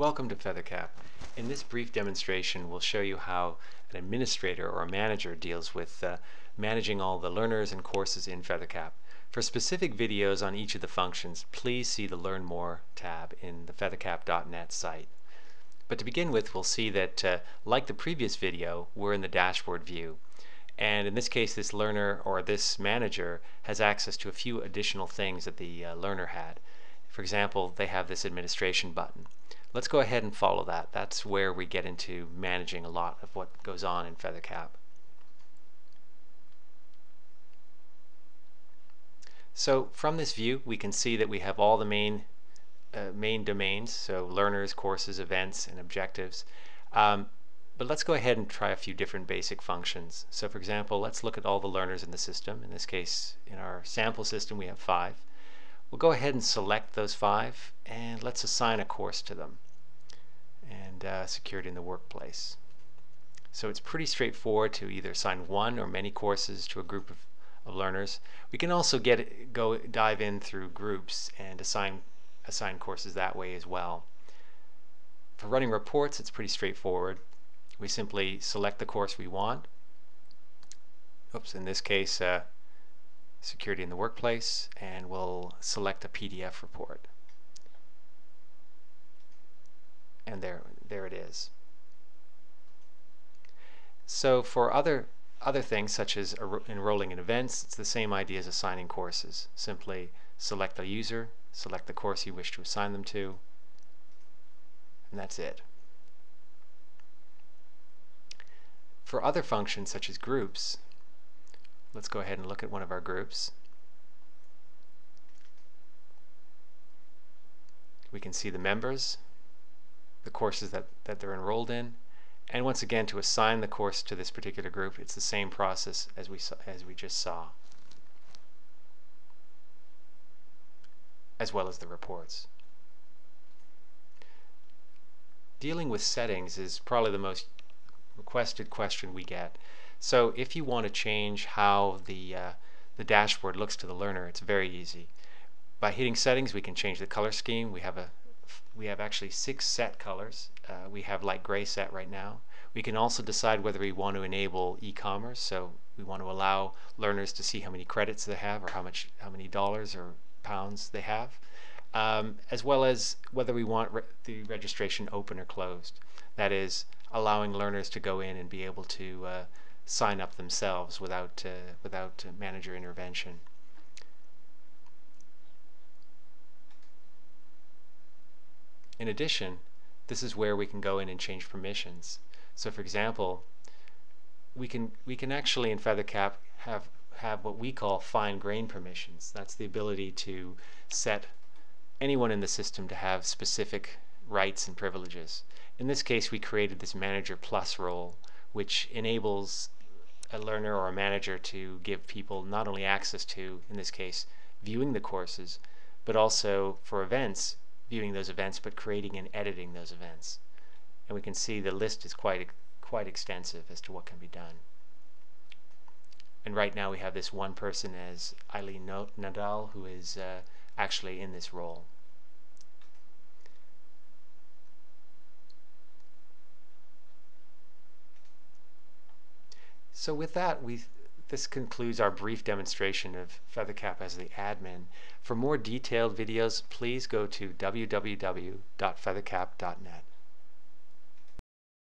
Welcome to Feathercap. In this brief demonstration, we'll show you how an administrator or a manager deals with managing all the learners and courses in Feathercap. For specific videos on each of the functions, please see the Learn More tab in the feathercap.net site. But to begin with, we'll see that like the previous video, we're in the dashboard view. And in this case, this learner or this manager has access to a few additional things that the learner had. For example, they have this administration button. Let's go ahead and follow that. That's where we get into managing a lot of what goes on in Feathercap. So from this view, we can see that we have all the main domains, so learners, courses, events, and objectives. But let's go ahead and try a few different basic functions. So for example, let's look at all the learners in the system. In this case, in our sample system, we have 5. We'll go ahead and select those 5 and let's assign a course to them and security in the workplace. So it's pretty straightforward to either assign one or many courses to a group of learners. We can also dive in through groups and assign courses that way as well. For running reports, it's pretty straightforward. We simply select the course we want. Oops, in this case, security in the workplace, and we'll select a PDF report. And there it is. So for other things such as enrolling in events, it's the same idea as assigning courses. Simply select the user, select the course you wish to assign them to, and that's it. For other functions such as groups, let's go ahead and look at one of our groups. We can see the members, the courses that they're enrolled in, and once again, to assign the course to this particular group, it's the same process as we just saw, as well as the reports. Dealing with settings is probably the most requested question we get. So if you want to change how the dashboard looks to the learner, it's very easy. By hitting settings, we can change the color scheme. We have actually 6 set colors. We have light gray set right now. We can also decide whether we want to enable e-commerce, so we want to allow learners to see how many credits they have or how many dollars or pounds they have, as well as whether we want the registration open or closed. That is, allowing learners to go in and be able to sign up themselves without manager intervention. In addition, this is where we can go in and change permissions. So for example, we can actually in Feathercap have what we call fine-grained permissions. That's the ability to set anyone in the system to have specific rights and privileges. In this case, we created this Manager Plus role, which enables a learner or a manager to give people not only access to, in this case, viewing the courses, but also for events, viewing those events, but creating and editing those events. And we can see the list is quite extensive as to what can be done. And right now we have this one person as Eileen Nadal, who is actually in this role. So with that, this concludes our brief demonstration of Feathercap as the admin. For more detailed videos, please go to www.feathercap.net.